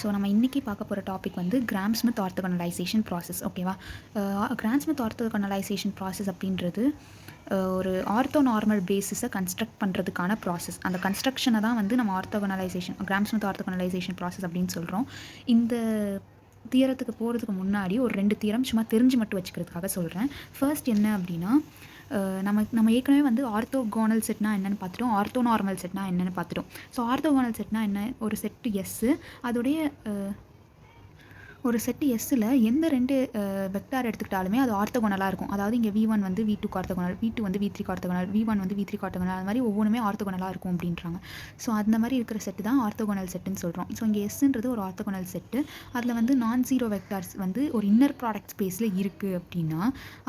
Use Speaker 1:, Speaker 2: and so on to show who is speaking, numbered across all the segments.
Speaker 1: So நம்ம இன்றைக்கி பார்க்க போகிற டாபிக் வந்து கிராம்-ஸ்மித் ஆர்த்தோகனலைசேஷன் ப்ராசஸ். ஓகேவா? கிராம்-ஸ்மித் ஆர்த்தோகனலைசேஷன் ப்ராசஸ் அப்படின்றது ஒரு ஆர்த்தோ நார்மல் பேஸிஸை கன்ஸ்ட்ரக்ட் பண்ணுறதுக்கான ப்ராசஸ். அந்த கன்ஸ்ட்ரக்ஷனை தான் வந்து நம்ம கிராம்-ஸ்மித் ஆர்த்தோகனலைசேஷன் ப்ராசஸ் அப்படின்னு சொல்கிறோம். இந்த தியரத்துக்கு போகிறதுக்கு முன்னாடி ஒரு 2 தியரம் சும்மா தெரிஞ்சு மட்டும் வச்சுக்கிறதுக்காக சொல்கிறேன். ஃபர்ஸ்ட் என்ன அப்படின்னா, நம்ம ஏற்கனவே வந்து ஆர்த்தோகோனல் செட்னா என்னென்னு பார்த்துட்டோம், ஆர்த்தோ நார்மல் செட்னா என்னென்னு பார்த்துட்டோம். ஸோ ஆர்த்தோகோனல் செட்னா என்ன? ஒரு செட்டு எஸ்ஸு, அதோடைய ஒரு செட்டு எஸ்ஸில் எந்த 2 வெக்டார் எடுத்துக்கிட்டாலுமே அது ஆர்த்தோகோனலாக இருக்கும். அதாவது இங்கே V1 வந்து V2 ஆர்த்தோகோனல், V2 வந்து V3 ஆர்த்தோகோனல், V1 வந்து V3 ஆர்த்தோகோனல், அது மாதிரி ஒவ்வொன்றுமே ஆர்த்தோகோனலாக இருக்கும் அப்படின்றாங்க. ஸோ அந்த மாதிரி இருக்கிற செட்டு தான் ஆர்த்தோகோனல் செட்டுன்னு சொல்கிறோம். ஸோ இங்கே எஸ்ன்றது ஒரு ஆர்த்தோகோனல் செட்டு. அதில் வந்து நான்-ஜீரோ வெக்டார்ஸ் வந்து ஒரு இன்னர் ப்ராடக்ட் ஸ்பேஸில் இருக்குது அப்படின்னா,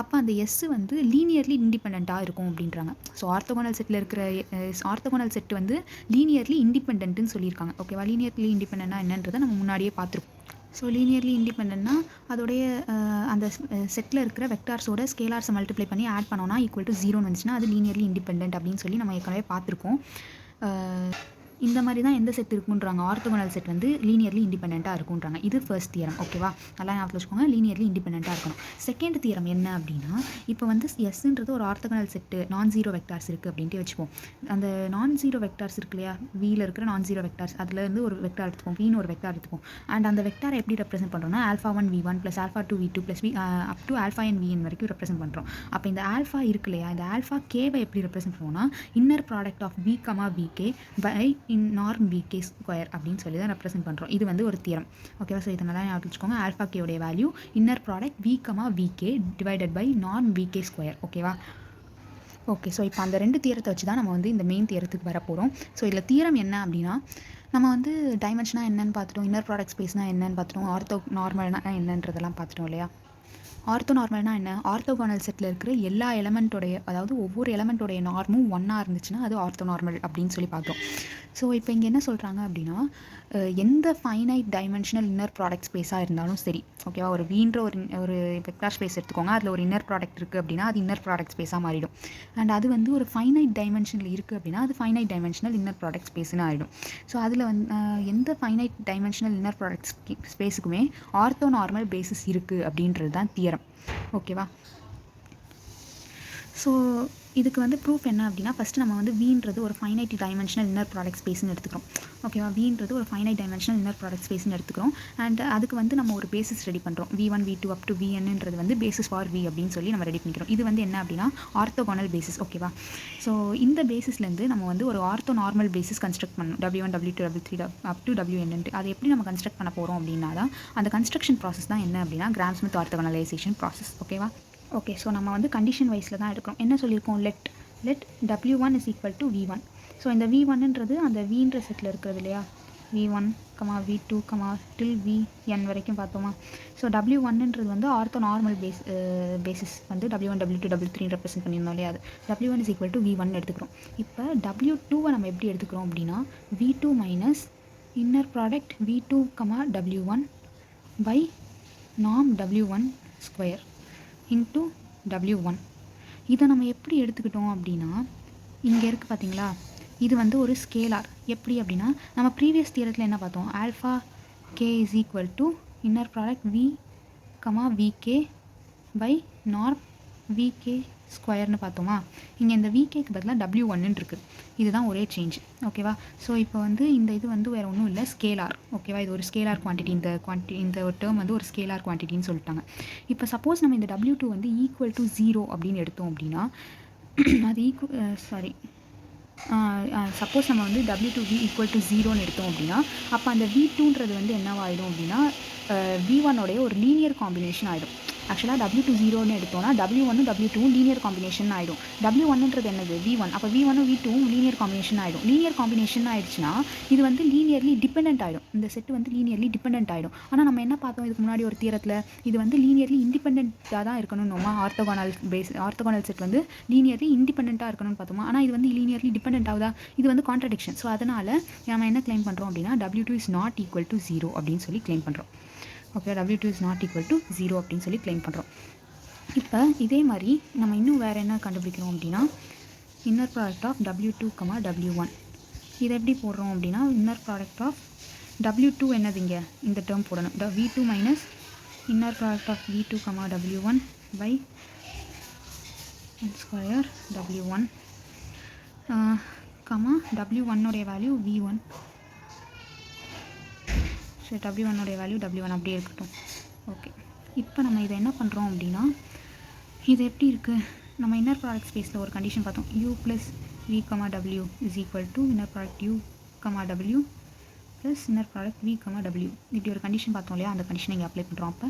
Speaker 1: அப்போ அந்த எஸ் வந்து லீனியர்லி இண்டிபெண்ட்டாக இருக்கும் அப்படின்றாங்க. ஸோ ஆர்த்தோகோனல் செட்டில் இருக்கிற ஆர்த்தோகோனல் செட்டு வந்து லீனியர்லி இண்டிபெண்ட்டுன்னு சொல்லியிருக்காங்க. ஓகேவா? லீனியர்லி இண்டிபெண்ட்னா என்னன்றதை நம்ம முன்னாடியே பார்த்துருக்கோம். ஸோ லீனியர்லி இண்டிபெண்ட்னா அதோடைய அந்த செட்டில் இருக்கிற வெக்டார்ஸோட ஸ்கேலார்ஸை மல்டிப்ளை பண்ணி ஆட் பண்ணோன்னா ஈக்குவல் டு 0ன்னு வந்துச்சுன்னா அது லீனியர்லி இண்டிபெண்ட் அப்படின்னு சொல்லி நம்ம ஏற்கனவே பார்த்துருக்கோம். இந்த மாதிரி தான் எந்த செட் இருக்குன்றாங்க, ஆர்த்தோகோனல் செட் வந்து லீனியர்லி இண்டிபெண்ட்டாக இருக்குன்றாங்க. இது ஃபர்ஸ்ட் தியரம். ஓகேவா? நல்லா ஞாபகம் வச்சுக்கோங்க, லீனியர்லி இண்டிபெண்ட்டாக இருக்கணும். செகண்ட் தியரம் என்ன அப்படின்னா, இப்போ வந்து எஸ்ன்றது ஒரு ஆர்த்தோகோனல் செட்டு, நான்-ஜீரோ வெக்டார்ஸ் இருக்குது அப்படின்ட்டு வச்சுப்போம். அந்த நான்-ஜீரோ வெக்டார்ஸ் இருக்கு இல்லையா, வீல இருக்கிற நான்-ஜீரோ வெக்டார்ஸ், அதுலேருந்து ஒரு வெக்டார் எடுத்துப்போம், வீன்னு ஒரு வெக்டார் எடுத்துப்போம். அண்ட் அந்த வெக்டாரை எப்படி ரெப்ரசென்ட் பண்ணுறோம்னா, α1 V1 + α2 V2 + up to αn Vn வரைக்கும் ரெப்ரசென்ட் பண்ணுறோம். அப்போ இந்த ஆல்ஃபா இருக்கு இல்லையா, இந்த ஆல்ஃபா கேவை எப்படி ரெப்ரசென்ட் பண்ணுவோம்னா, inner product of V, VK by norm VK square அப்படின்னு சொல்லி தான் ரெப்ரசென்ட் பண்ணுறோம். இது வந்து ஒரு தியரம். ஓகேவா? ஸோ இதனால ஞாபகம் வச்சுக்கோங்க, ஆல்ஃபா கேவுடைய value inner product V, VK divided by norm VK square. ஓகேவா? ஓகே. ஸோ இப்போ அந்த 2 தியரத்தை வச்சு தான் நம்ம வந்து இந்த மெயின் தியரத்துக்கு வர போகிறோம். ஸோ இதில் தியரம் என்ன அப்படின்னா, நம்ம வந்து டைமென்ஷனாக என்னென்னு பார்த்துட்டோம், இன்னர் ப்ராடக்ட் ஸ்பேஸ்னால் என்னென்னு பார்த்துட்டோம், ஆர்த்தோ நார்மல்னா என்னன்றதெல்லாம் பார்த்துட்டோம் இல்லையா? ஆர்த்தோ நார்மல்னா என்ன? ஆர்த்தோகோனல் செட்டில் இருக்கிற எல்லா எலமெண்ட்டோடைய, அதாவது ஒவ்வொரு எலமெண்ட்டோடைய நார்மும் 1 இருந்துச்சுன்னா அது ஆர்த்தோ நார்மல் அப்படின்னு சொல்லி பார்த்தோம். ஸோ இப்போ இங்கே என்ன சொல்கிறாங்க அப்படின்னா, எந்த ஃபைனைட் டைமென்ஷனல் இன்னர் ப்ராடக்ட் ஸ்பேஸாக இருந்தாலும் சரி, ஓகேவா? ஒரு வீன்ற ஒரு வெக்டார் ஸ்பேஸ் எடுத்துக்கோங்க, அதில் ஒரு இன்னர் ப்ராடக்ட் இருக்குது அப்படின்னா அது இன்னர் ப்ராடக்ட் ஸ்பேஸாக மாறிடும். அண்ட் அது வந்து ஒரு ஃபைனைட் டைமென்ஷனில் இருக்குது அப்படின்னா அது ஃபைனைட் டைமென்ஷனல் இன்னர் ப்ராடக்ட் ஸ்பேஸ்னு ஆகிடும். ஸோ அதில் வந்து எந்த ஃபைனைட் டைமென்ஷனல் இன்னர் ப்ராடக்ட் ஸ்பேஸுக்குமே ஆர்த்தோ நார்மல் பேசிஸ் இருக்குது அப்படின்றது தான் தியரம். ஓகேவா? ஸோ இதுக்கு வந்து ப்ரூஃப் என்ன அப்படின்னா, ஃபஸ்ட்டு நம்ம வந்து வீன்றது ஒரு ஃபைனைட் டைமென்ஷனல் இன்னர் ப்ராடக்ட் ஸ்பேஸ்னு எடுத்துக்கிறோம். ஓகேவா? வீன்றது ஒரு ஃபைனைட் டைமென்ஷனல் இன்னர் ப்ராடக்ட் ஸ்பேஸ்னு எடுத்துக்கிறோம். அண்ட் அதுக்கு வந்து நம்ம ஒரு பேசிஸ் ரெடி பண்ணுறோம். V1 V2 அப் டு Vnன்றது வந்து பேசிஸ் ஃபார் V அப்படின்னு சொல்லி நம்ம ரெடி பண்ணிக்கிறோம். இது வந்து என்ன அப்படின்னா ஆர்த்தோகோனல் பேசிஸ். ஓகேவா? ஸோ இந்த பேசிஸ்லேருந்து நம்ம வந்து ஒரு ஆர்த்தோ நார்மல் பேசிஸ் கன்ஸ்ட்ரக்ட் பண்ணணும். W1 W2 W3 up to Wn. அது எப்படி நம்ம கன்ஸ்ட்ரக்ட் பண்ண போகிறோம் அப்படின்னா தான் அந்த கன்ஸ்ட்ரக்ஷன் ப்ராசஸ் தான் என்ன அப்படின்னா கிராம்-ஸ்மித் ஆர்த்தோகனலைசேஷன் ப்ராசஸ். ஓகேவா? ஓகே. ஸோ நம்ம வந்து கண்டிஷன் வைஸில் தான் எடுக்கிறோம். என்ன சொல்லியிருக்கோம்? Let W1 is equal to V1. So இந்த V1ன்றது அந்த வீன்ற செட்டில் இருக்கிறது இல்லையா, V1, V2, till Vn வரைக்கும் பார்த்தோமா? ஸோ W1ன்றது வந்து ஆர்த்தோ நார்மல் பேசிஸ் வந்து W1 W2 W3 ரெப்ரசென்ட் பண்ணியிருந்தோம் இல்லையா, அது W1 is equal to V1 எடுத்துக்கிறோம். இப்போ W2வை நம்ம எப்படி எடுத்துக்கிறோம் அப்படின்னா, V2 minus inner product V2, W1 by norm W1 square into W1. இதை நம்ம எப்படி எடுத்துக்கிட்டோம் அப்படின்னா, இங்கே இருக்குது பார்த்தீங்களா, இது வந்து ஒரு ஸ்கேலார். எப்படி அப்படின்னா, நம்ம ப்ரீவியஸ் தியரத்தில் என்ன பார்த்தோம், alpha K is equal to inner product V, VK by norm VK ஸ்கொயர்னு பார்த்தோமா? இங்கே இந்த VKக்கு பதிலாக W1ன்னு இருக்குது. இதுதான் ஒரே சேஞ்ச். ஓகேவா? ஸோ இப்போ வந்து இந்த இது வந்து வேறு ஒன்றும் இல்லை, ஸ்கேலார். ஓகேவா? இது ஒரு ஸ்கேலார் குவான்டிட்டி. இந்த ஒரு டேர்ம் வந்து ஒரு ஸ்கேலார் குவான்டிட்டின்னு சொல்லிட்டாங்க. இப்போ சப்போஸ் நம்ம இந்த W2 வந்து ஈக்குவல் டு 0 அப்படின்னு எடுத்தோம் அப்படின்னா அது சப்போஸ் நம்ம வந்து W2V ஈக்குவல் டு 0ன்னு எடுத்தோம் அப்படின்னா அப்போ அந்த V2ன்றது வந்து என்னவாயிடும் அப்படின்னா V1உடைய ஒரு லீனியர் காம்பினேஷன் ஆகிடும். ஆக்சுவலாக W2 0ன்னு எடுத்தோம்னா W1 W2 லீனியர் காம்பினேஷன் ஆகிடும். W1ன்றது என்னது? V1. அப்போ V1 V2 லீனியர் காம்பினேஷன் ஆகிடும். லீனியர் காம்பினேஷன் ஆகிடுச்சுன்னா இது வந்து லீனியர்லி டிபெண்ட் ஆகிடும். இந்த செட் வந்து லீனியர்லி டிபெண்ட் ஆகிடும். ஆனால் நம்ம என்ன பார்த்தோம் இதுக்கு முன்னாடி ஒரு தியரத்தில், இது வந்து லீனியர்லி இண்டிபெண்ட்டாக தான் இருக்கணும்னோமா, ஆர்த்தோகோனல் செட் வந்து லீனியர்லி இண்டிபெண்ட்டாக இருக்கணும்னு பார்த்தோமா. ஆனால் இது வந்து லீனியர்லி டிபெண்ட் ஆகுதா? இது வந்து கான்ட்ரடிக்ஷன். ஸோ அதனால் நம்ம என்ன கிளைம் பண்ணுறோம் அப்படின்னா W2 is not equal to 0 அப்படின்னு சொல்லி கிளைம் பண்ணுறோம். Okay, W2 is not equal to 0 அப்படின்னு சொல்லி கிளைம் பண்ணுறோம். இப்போ இதே மாதிரி நம்ம இன்னும் வேறு என்ன கண்டுபிடிக்கிறோம் அப்படின்னா, inner product of W2, W1. இதை எப்படி போடுறோம் அப்படின்னா, இன்னர் ப்ராடக்ட் ஆஃப் W2 என்னது இங்கே இந்த டேர்ம் போடணும். V2 minus inner product of V2 comma W1 by square W1 comma W1 உடைய வேல்யூ V1. சரி, W1 உடைய வேல்யூ W1 அப்படியே இருக்கட்டும். ஓகே, இப்போ நம்ம இதை என்ன பண்ணுறோம் அப்படின்னா, இது எப்படி இருக்குது, நம்ம இன்னர் ப்ராடக்ட் ஸ்பேஸில் ஒரு கண்டிஷன் பார்த்தோம். U plus V comma W is equal to inner product U comma W plus inner product V comma W. இப்படி ஒரு கண்டிஷன் பார்த்தோம் இல்லையா, அந்த கண்டிஷனை இங்கே அப்ளை பண்ணுறோம். அப்போ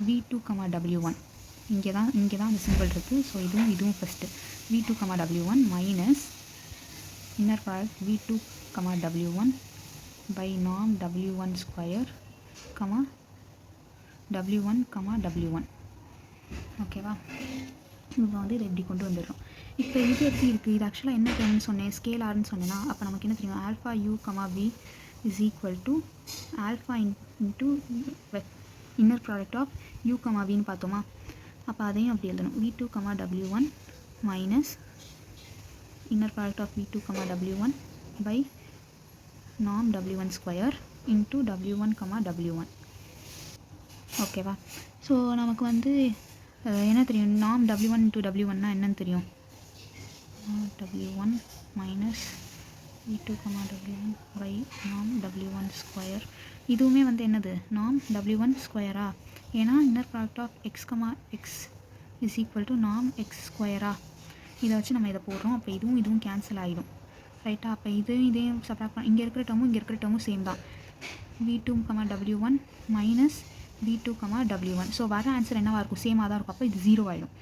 Speaker 1: V2 கமா W1 இங்கே தான் அந்த சிம்பிள் இருக்குது. ஸோ இதுவும் first V2 comma W1 minus inner product V2 comma W1 by norm W1 square comma W1 comma W1. ஓகேவா, இப்போ வந்து இதை எப்படி கொண்டு வந்துடுறோம். இப்போ இது எப்படி இருக்குது, இது ஆக்சுவலாக என்ன டேர்ம்னு சொன்னேன், ஸ்கேலார்னு சொன்னேன்னா, அப்போ நமக்கு என்ன தெரியும், alpha U comma V is equal to alpha into inner product of U comma Vன்னு பார்த்தோமா. அப்போ அதையும் அப்படி எழுதணும். V2 comma W1 minus inner product of V2 comma W1 by norm W1 square into W1 comma W1. ஓகேவா, so நமக்கு வந்து என்ன தெரியும், norm W1 இன்ட்டு W1னா என்னன்னு தெரியும், W1 minus V2 comma W1 by norm W1 square. இதுவுமே வந்து என்னது, norm W1 ஸ்கொயரா, ஏன்னா inner product of X comma X is equal to norm X ஸ்கொயரா. இதை வச்சு நம்ம இதை போடுறோம். அப்போ இதுவும் கேன்சல் ஆகிடும், ரைட்டா. அப்போ இதையும் சப்ராக்ட் பண்ண, இங்கே இருக்கிற டேர்மும் சேம் தான். V2 comma W1 minus V2 comma W1. So வர ஆன்சர் என்னவாக இருக்கும், சேமாக தான் இருக்கும். அப்போ இது 0 ஆகிடும்.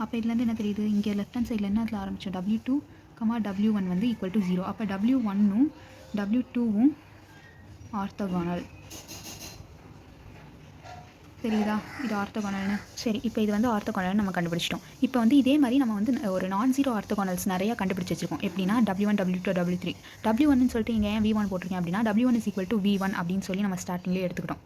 Speaker 1: அப்போ இதுலேருந்து என்ன தெரியுது, இங்கே லெஃப்ட் ஹேண்ட் சைடில் என்ன ஆரம்பிச்சோம், W2 கமா W1 வந்து ஈக்குவல் டு 0. அப்போ W1ம் W2வும் ஆர்த்தோகோனல். தெரியுதா, இது ஆர்த்தோகோனல்னு. சரி, இப்போ இது வந்து ஆர்த்தோகோனல்னு நம்ம கண்டுபிடிச்சிட்டோம். இப்போ வந்து இதே மாதிரி நம்ம வந்து ஒரு நான் ஜீரோ ஆர்த்தோகோனல்ஸ் நிறையா கண்டுபிடிச்சி வச்சிருக்கோம். எப்படின்னா W1 W2 W3. W1ன்னு சொல்லிட்டு இங்கே ஏன் V1 போட்டிருக்கேன் அப்படின்னா, W1 is equal to V1 அப்படின்னு சொல்லி நம்ம ஸ்டார்டிங்லேயே எடுத்துக்கிட்டோம்.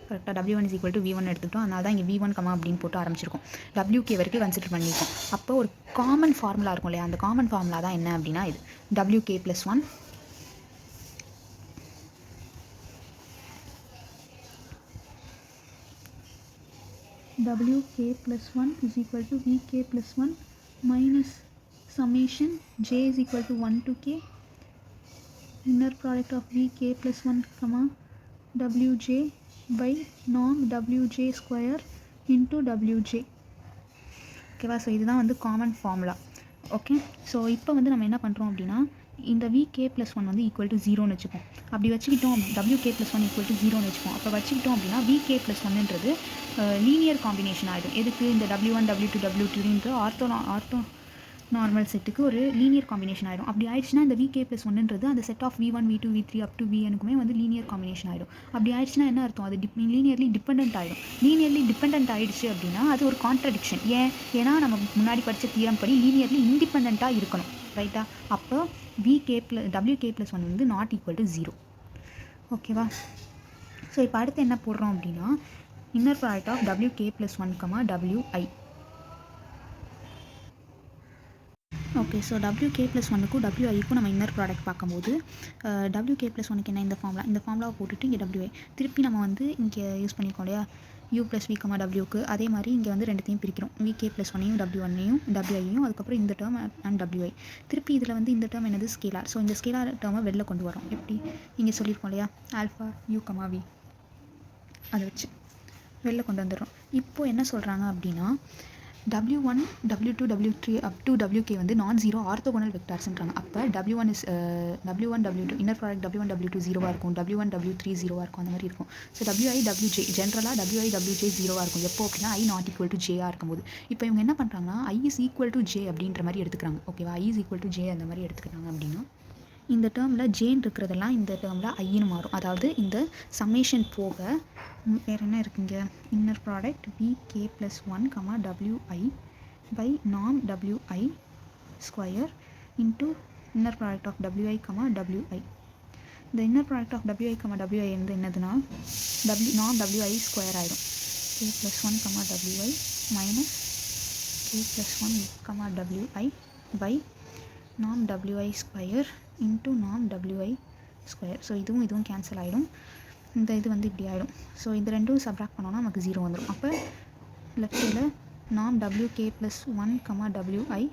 Speaker 1: கரெக்டாக W1 is equal to V1 எடுத்துக்கிட்டோம். அதனால தான் இங்கே V1 கமா அப்படின்னு போட்டு ஆரம்பிச்சிருக்கோம். WK வரைக்கும் கன்சிடர் பண்ணியிருக்கோம். அப்போ ஒரு காமன் ஃபார்முலா இருக்கும் இல்லையா, அந்த காமன் ஃபார்முலா தான் என்ன அப்படின்னா இது WK + 1 WK + 1 is equal to VK + 1 minus summation J is equal to 1 to K inner product of VK + 1 comma WJ by norm WJ square into WJ. ஓகேவா, ஸோ இதுதான் வந்து காமன் ஃபார்முலா. ஓகே, ஸோ இப்போ வந்து நம்ம என்ன பண்ணுறோம் அப்படின்னா, இந்த VK + 1 வந்து ஈக்குவல் டு 0ன்னு வச்சுப்போம். அப்படி வச்சுக்கிட்டோம், WK + 1 ஈக்குவல் டு 0ன்னு வச்சுப்போம். அப்போ வச்சுக்கிட்டோம் அப்படின்னா VK + 1ன்றது லீனியர் காம்பினேஷன் ஆகிடும். எதுக்கு, இந்த W1 W2 W3ன்ற ஆர்த்தோ நார்மல் செட்டுக்கு ஒரு லீனியர் காம்பினேஷன் ஆகிடும். அப்படி ஆயிடுச்சுன்னா இந்த VK + 1ன்றது அந்த set of V1 V2 V3 up to Vnக்குமே வந்து லீனியர் காம்பினேஷன் ஆகிடும். அப்படி ஆயிடுச்சுன்னா என்ன அர்த்தம், அது லீனியர்லி டிபெண்ட் ஆகிடும். லீனியர்லி டிபெண்ட் ஆகிடுச்சு அப்படின்னா அது ஒரு கான்ட்ரடிக்ஷன். ஏன்னா நம்ம முன்னாடி படித்த தியரம் படி லீனியர்லி இண்டிபெண்ட்டாக இருக்கணும், ரைட்டா. அப்போ WK + 1 வந்து நாட் ஈக்குவல் டு 0. ஓகேவா, ஸோ இப்போ அடுத்து என்ன போடுறோம் அப்படின்னா, inner product of WK + 1 comma WI. Okay, so WK + 1க்கும் WIக்கும் நம்ம இன்னர் ப்ராடக்ட் பார்க்கும்போது WK + 1க்கு என்ன, இந்த ஃபார்முலாவை போட்டுட்டு இங்கே WI திருப்பி நம்ம வந்து இங்கே யூஸ் பண்ணியிருக்கோம் இல்லையா, U + V, Wக்கு. அதே மாதிரி இங்கே வந்து ரெண்டுத்தையும் பிரிக்கிறோம், VK + 1ஐயும் W1ஐயும் WIயையும், அதுக்கப்புறம் இந்த டேர்ம் அண்ட் WI. திருப்பி இதில் வந்து இந்த டேர்ம் என்னது, ஸ்கேலார். ஸோ இந்த ஸ்கேலார் டேர்மை வெளில கொண்டு வரோம். எப்படி, இங்கே சொல்லியிருக்கோம் இல்லையா, ஆல்ஃபா U, V, அதை வச்சு வெளில கொண்டு வந்துடுறோம். இப்போது என்ன சொல்கிறாங்க அப்படின்னா, W1 W2 W3 up to WK வந்து நான் ஜீரோ ஆர்த்தோகோனல் வெக்டார்ஸ்ன்றாங்க. அப்போ W1 W2 inner product W1 W2 0வாக இருக்கும், W1 W3 0வாக இருக்கும், அந்த மாதிரி இருக்கும். ஸோ WI WJ ஜென்ரலாக WI WJ 0வாக இருக்கும். எப்போ அப்படின்னா I நாட் ஈக்குவல் டு Jயாக இருக்கும்போது. இப்போ இவங்க என்ன பண்ணுறாங்கன்னா I is equal to J அப்படின்ற மாதிரி எடுத்துக்கிறாங்க. ஓகேவா, I is equal to J அந்த மாதிரி எடுத்துக்கிறாங்க அப்படின்னா இந்த டேர்மில் ஜேன் இருக்கிறதெல்லாம் இந்த டேர்மில் ஐன்னு மாறும். அதாவது இந்த சம்மேஷன் போக வேறு என்ன இருக்குங்க, inner product VK + 1 comma WI by norm WI square into inner product of WI comma WI. இந்த inner product of WI comma WI வந்து என்னதுன்னா norm WI ஸ்கொயர் ஆகிடும். K + 1 comma WI minus K + 1 comma WI by norm WI square into norm WI square. So இதுவும் cancel ஆகிடும். இந்த இது வந்து இப்படி ஆகிடும். ஸோ இந்த ரெண்டும் சப்ராக்ட் பண்ணோன்னா நமக்கு 0 வந்துடும். அப்போ லெஃப்ட் சைடில் நாம் WK + 1, WI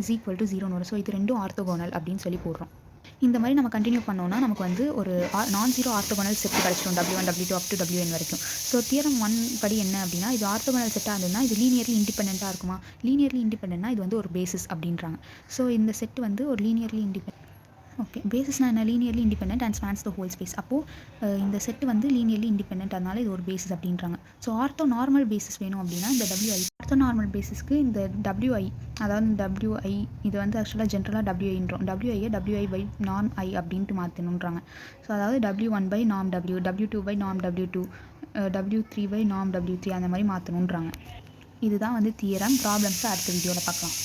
Speaker 1: = 0 வரும். ஸோ இது ரெண்டும் ஆர்த்தோகோனல் அப்படின்னு சொல்லி போடுறோம். இந்த மாதிரி நம்ம கண்டினியூ பண்ணோன்னா நமக்கு வந்து ஒரு நான் ஜீரோ ஆர்த்தோகோனல் செட் கிடச்சிடும் W1 W2 up to WN வரைக்கும். ஸோ தியரம் 1 படி என்ன அப்படின்னா, இது ஆர்த்தோகோனல் செட்டாக இருந்ததுன்னா இது லீனியர்லி இண்டிபெண்டண்ட்டாக இருக்குமா? லீனியர்லி இண்டிபெண்டன்ட்னா இது வந்து ஒரு பேசிஸ் அப்படின்றாங்க. ஸோ இந்த செட் வந்து ஒரு லீனியர்லி இண்டிபெண்ட். ஓகே, பேசிஸ்னால் என்ன? Linearly independent and spans the whole space. அப்போது இந்த செட்டு வந்து லீனியர்லி இண்டிபெண்டன்ட், அதனால இது ஒரு பேசிஸ் அப்படின்றாங்க. ஸோ ஆர்த்தோ நார்மல் பேசிஸ் வேணும் அப்படின்னா இந்த WI, ஆர்த்தோ நார்மல் பேசிஸ்க்கு இந்த WI, அதாவது WI இது வந்து ஆக்சுவலாக ஜென்ரலாக WIன்றோம். WIயை WI norm I அப்படின்ட்டு மாற்றணுன்றாங்க. ஸோ அதாவது W1 norm W, W2 norm W2, W3 norm W3 அந்த மாதிரி மாற்றணுன்றாங்க. இதுதான் வந்து தியரம். ப்ராப்ளம்ஸை அடுத்த வீடியோவில் பார்க்கலாம்.